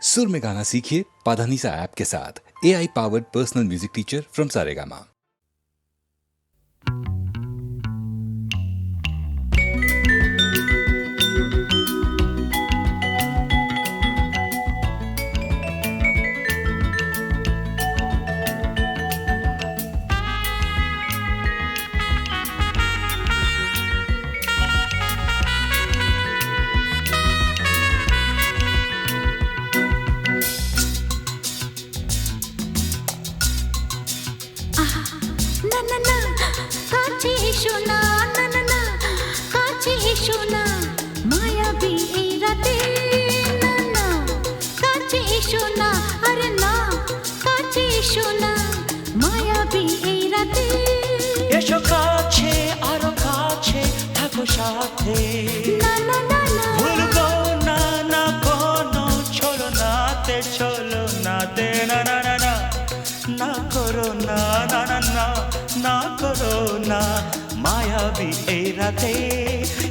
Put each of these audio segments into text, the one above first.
सुर में गाना सीखिए पाधानीसा ऐप के साथ। AI powered personal music teacher from Saregama. এসো কাছে আরো কাছে থাকো সাথে ভুলবো না না কোনো চলো নাতে না না না না না করো না না না না না করো না মায়াবী এই রাতে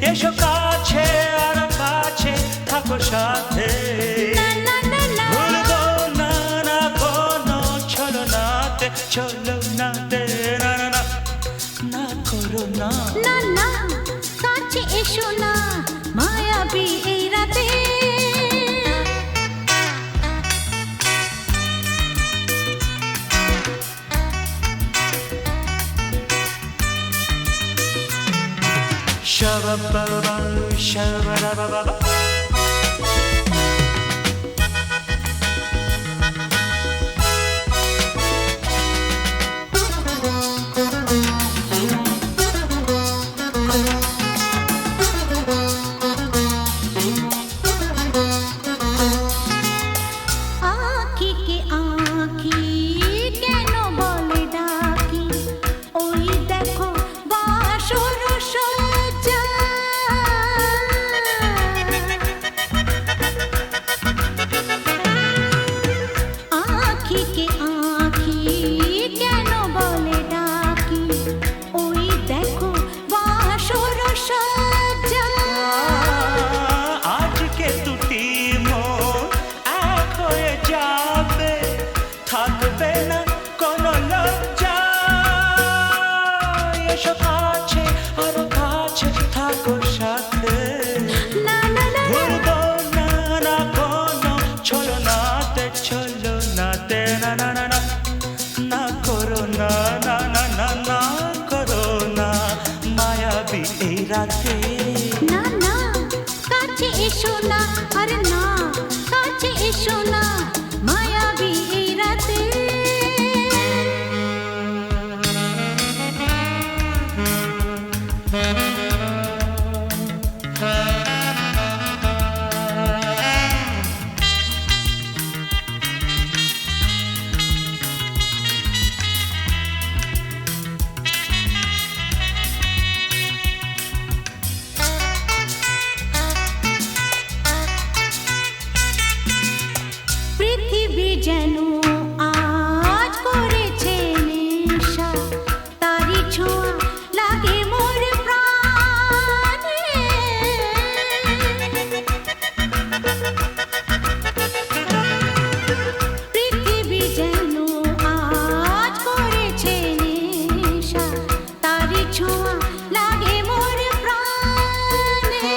এসো কাছে আরো কাছে থাকো সাথে ভুলবো না না কোনো চলো নাতে না না না না করো না না না কাছে এসো না মায়াবী এই রাতে Shabba-ba-ba, shabba-da-ba-ba-ba. না না কাছে এসো না আরে না কাছে এসো না মায়াবী এই রাতে যেন আজ করেছে নেশা তারি ছোঁয়া লাগে মোর প্রাণে পৃথিবী যেন আজ করেছে নেশা তারি ছোঁয়া লাগে মোর প্রাণে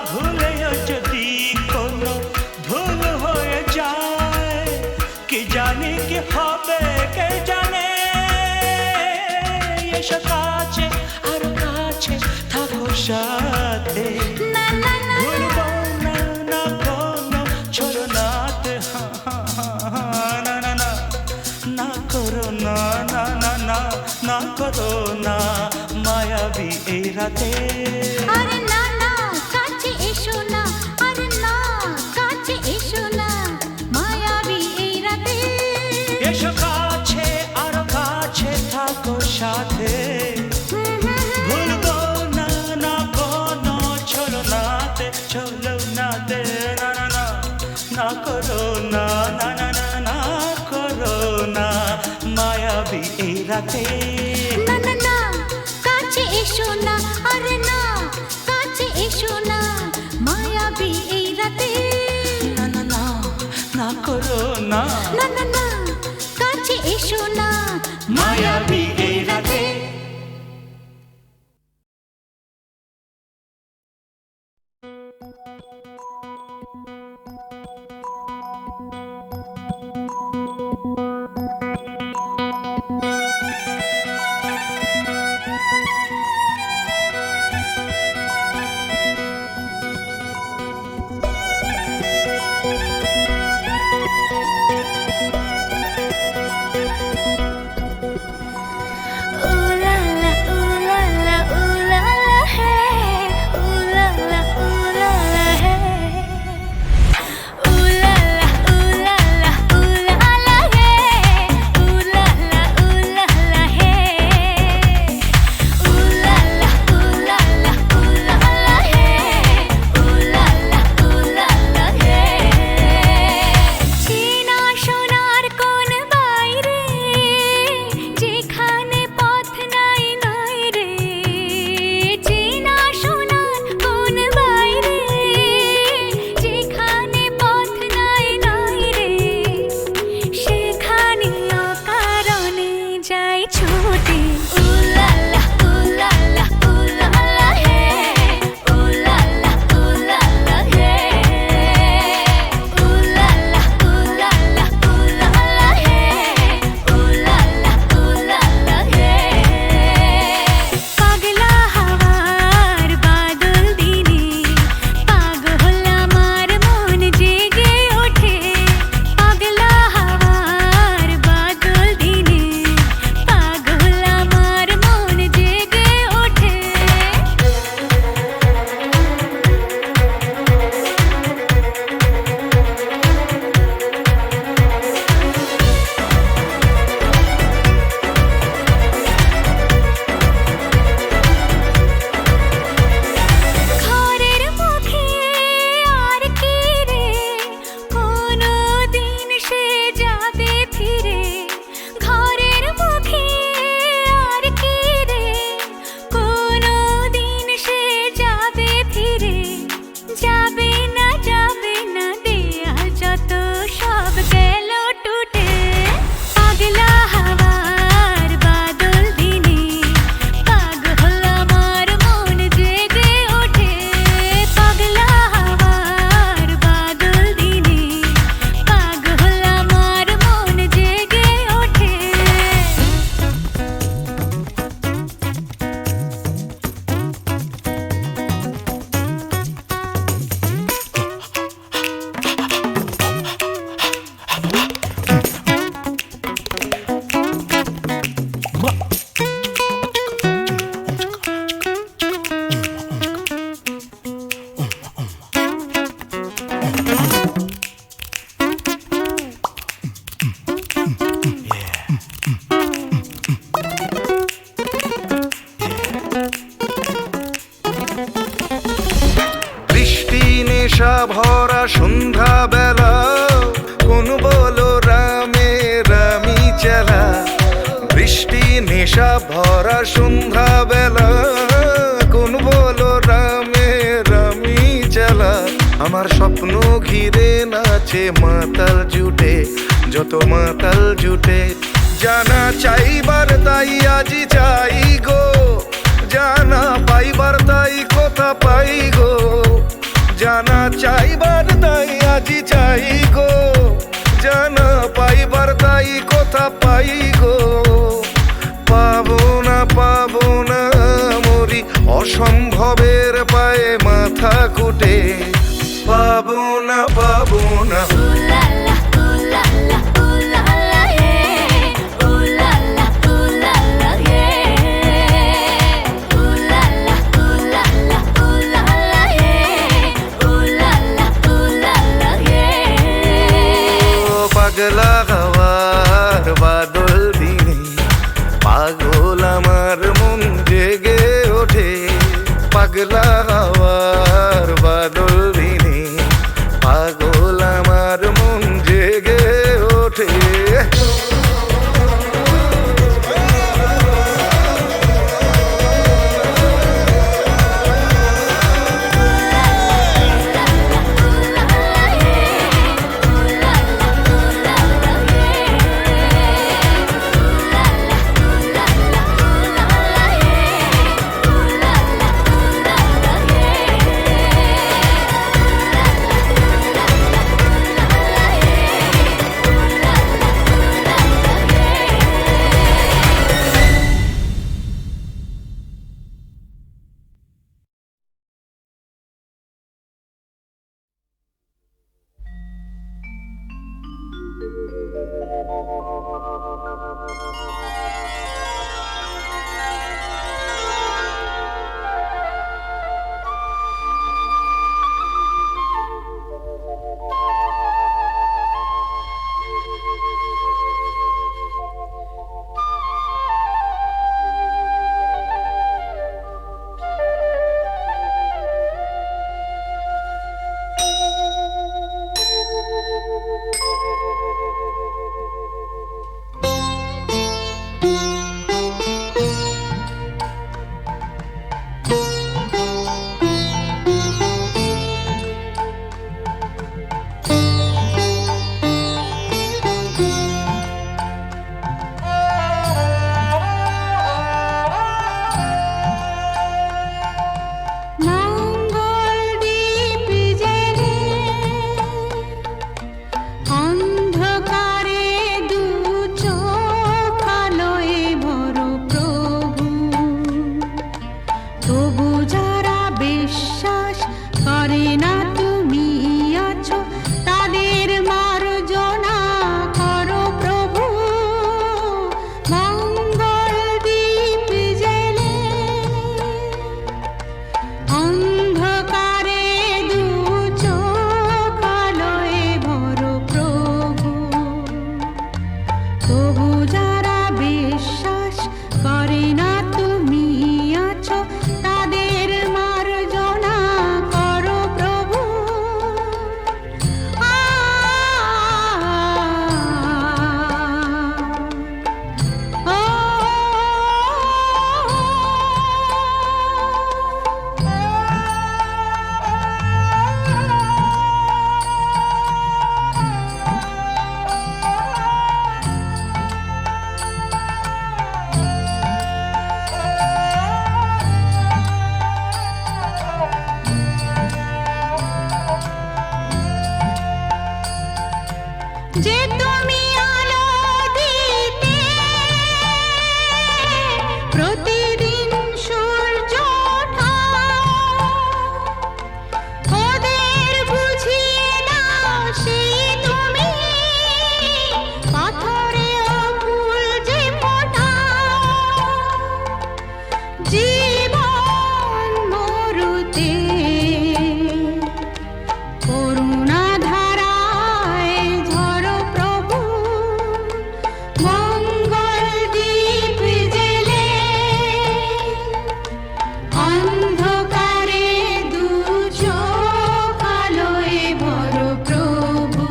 ভুলেও যদি কোনো ভুল হয়ে যায় কি জানি কি হবে কে জানে এসো কাছে আরো কাছে থাকো সাথে ভুলবো না না কোনো চলো নাতে না না না না করো না না না না না করো না মায়াবী এই রাতে আরে না না কাছে এসো না আরে না কাছে এসো না মায়াবী এই রাতে এসো কাছে আরো কাছে থাকো সাথে ভুলবো না না কোনো চলো নাতে না না না না করো না না না না না করো না মায়াবী এই রাতে না না না কাছে এসো না আরে না কাছে এসো না মায়াবী এই রাতে না না না করো না, না না না কাছে এসো না, মায়াবী এই রাতে। নেশা ভরা সন্ধ্যা বেলা, কোন বলো রামে রামি চেলা। বৃষ্টি নেশা ভরা সন্ধ্যা বেলা, কোন বলো রামে রামি চেলা। আমার স্বপ্ন ঘিরে নাচে মাতাল জুটে, যত মাতাল জুটে। জানা চাইবার তাই আজি চাই গো, জানা পাইবার তাই কথা পাই গো। জানা চাইবার তাই আজি চাই গো, জানা পাইবার তাই কথা পাই গো। পাবো না মরি অসম্ভবের পায়ে মাথা কুটে। পাবো না পাগলা হাওয়ার বাদল দিনে, পাগল আমার মন জেগে ওঠে। পাগলা হাওয়ার বাদল দিনে, পাগল আমার মন জেগে ওঠে। যে তুমি আলো দিতে প্রতিদিন সূর্য ওঠাও, ওদের বুঝিয়ে দাও সেই তুমি পাথরেও ফুল যে ফোটাও। জীবন মরুতে করুণা ধারায় ঝরো প্রভু, মঙ্গল দীপ জেলে অন্ধকারে দু চোখ আলোয় ভরো প্রভু।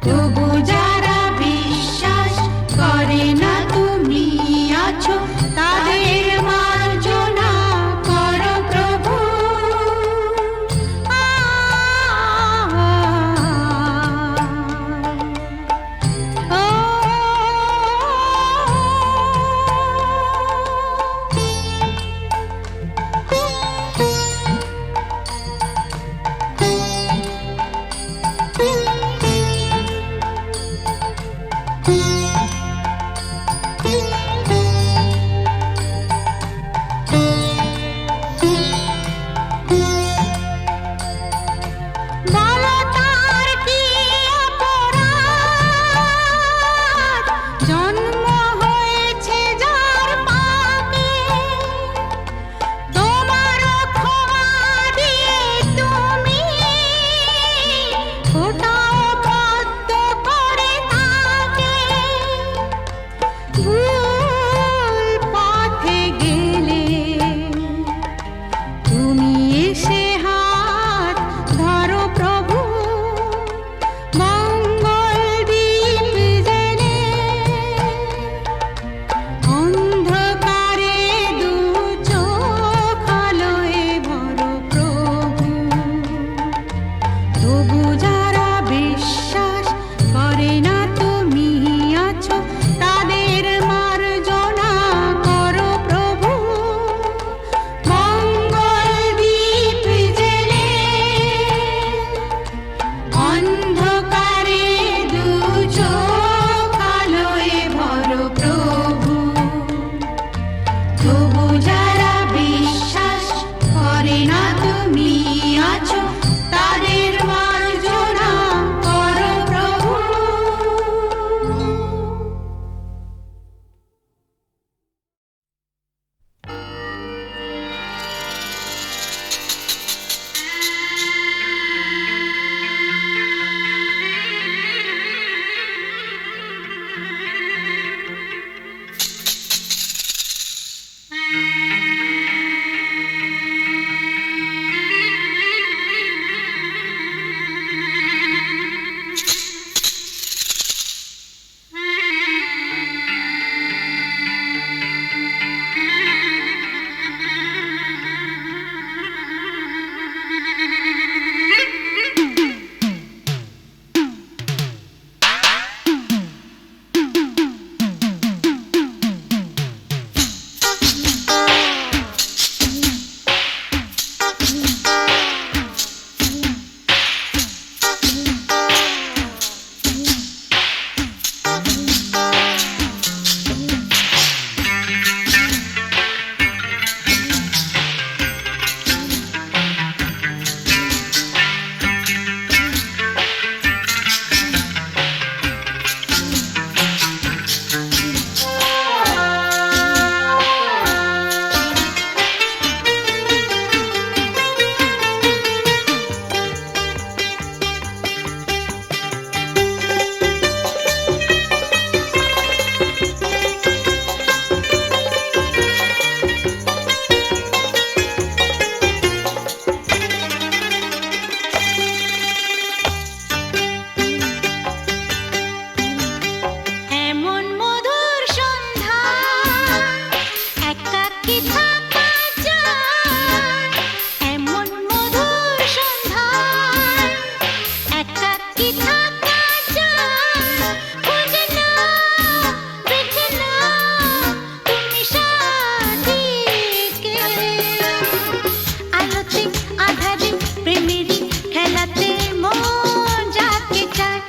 তবু যারা বিশ্বাস করে না তুমি আছো, তাদের মার্জনা করো প্রভু। বলো তার কি অপরাধ, জন্ম হয়েছে যার পাপে, তোমার ক্ষমা দিয়ে তুমি ফোটাও পদ্ম করে তাকে। ভুল পথে গেলে তুমি এসে হাত ধরো প্রভু, মঙ্গল দীপ জেলে অন্ধকারে দু চোখ আলোয় ভরো প্রভু। তবু যারা বিশ্বাস করে না তুমি আছো, তাদের মার্জনা করো প্রভু। মঙ্গল দীপ জেলে অন্ধকারে দু চোখ আলোয় ভরো প্রভু। তবু যারা বিশ্বাস করে না তুমি আছো, তাদের মার্জনা করো প্রভু। প্রেমেরই খেলাতে মন যাকে চায়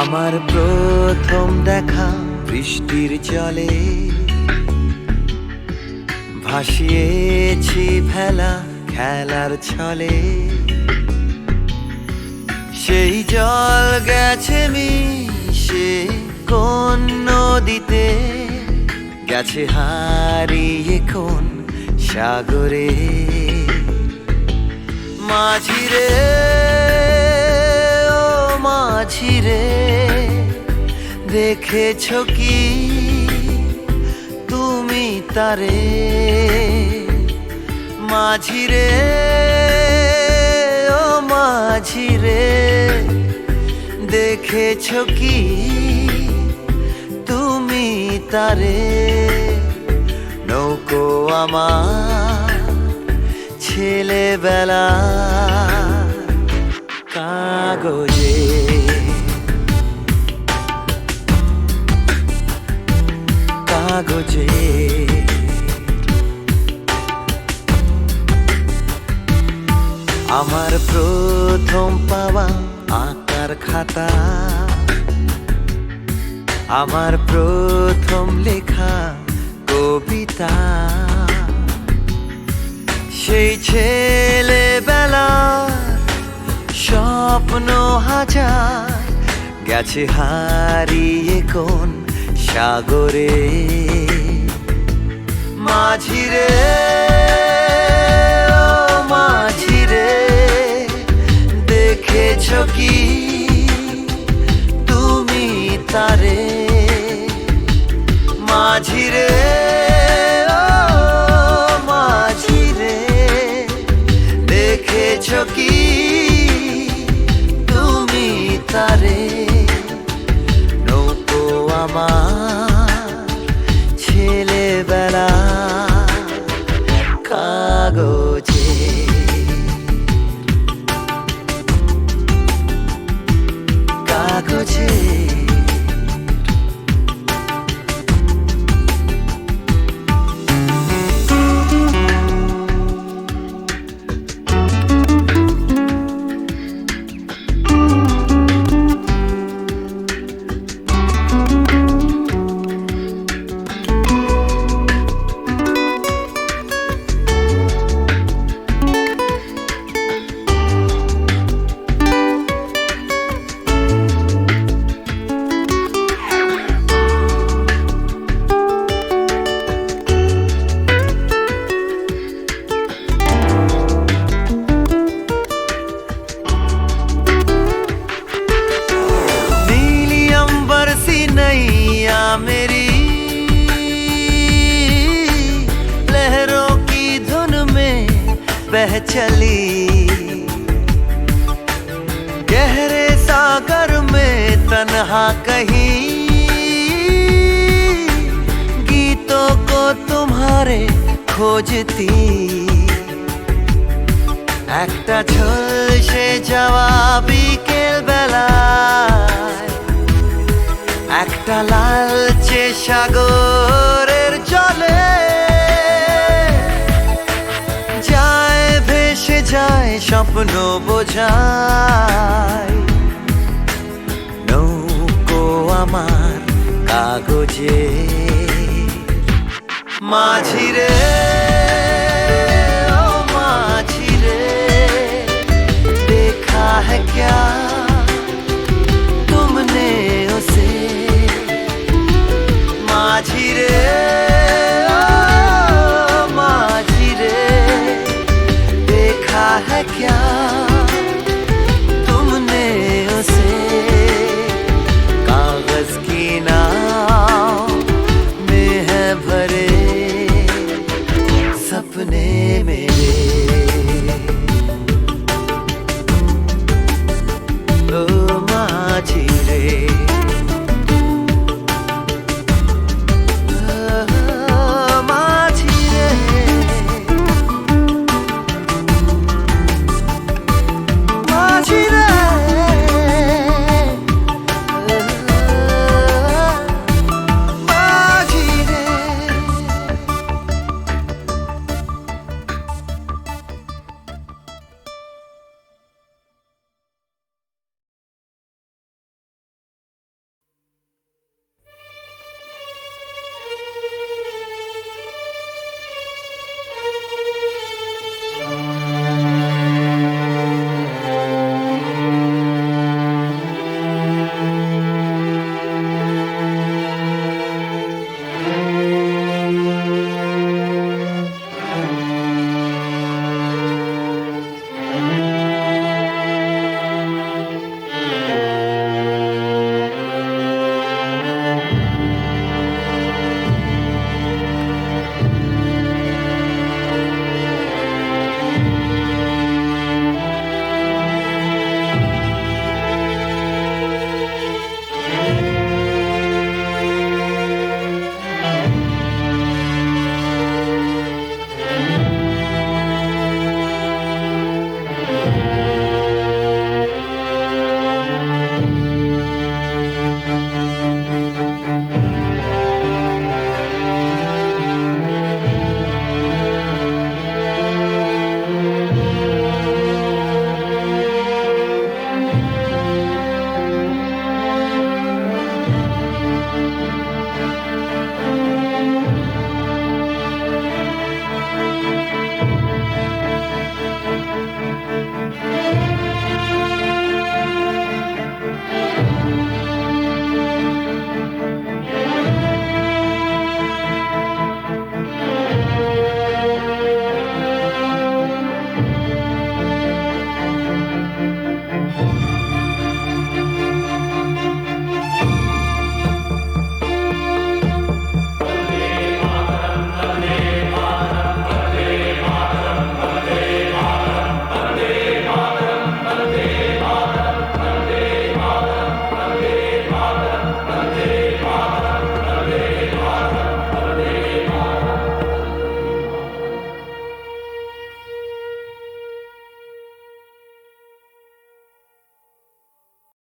আমার প্রথম দেখা বৃষ্টির জলে ভাসিয়েছি ভেলা খেলার ছলে, সেই জল গেছে মিশে কোন নদীতে, গেছে হারিয়ে কোন সাগরে। মাঝিরে ও মাঝিরে, দেখেছ কি তুমি তারে? মাঝিরে ও মাঝিরে, দেখেছ কি তুমি তারে? নৌকো আমার ছেলেবেলা কাগজে, কাগজে। আমার প্রথম পাওয়া আঁকার খাতা, আমার প্রথম লেখা কবিতা, সেই ছেলেবেলা স্বপ্ন হাজার, গেছে হারিয়ে কোন সাগরে। মাঝিরে ও মাঝিরে, দেখেছ কি তুমি তারে? মাঝিরে ও মাঝিরে, দেখেছ কি তুমি তারে? নৌকো আমার ছেলেবেলা কাগজে, কাগজে। नैया मेरी लहरों की धुन में बह चली, गहरे सागर में तन्हा कहीं गीतों को तुम्हारे खोजती। একটা ঝলসে যাওয়া বিকেল বেলায়, একটা লালচে সাগরের জলে যায় ভেসে যায় স্বপ্ন বোঝায়। নৌকো আমার কাগজে, মাঝিরে ও মাঝিরে, देखा है क्या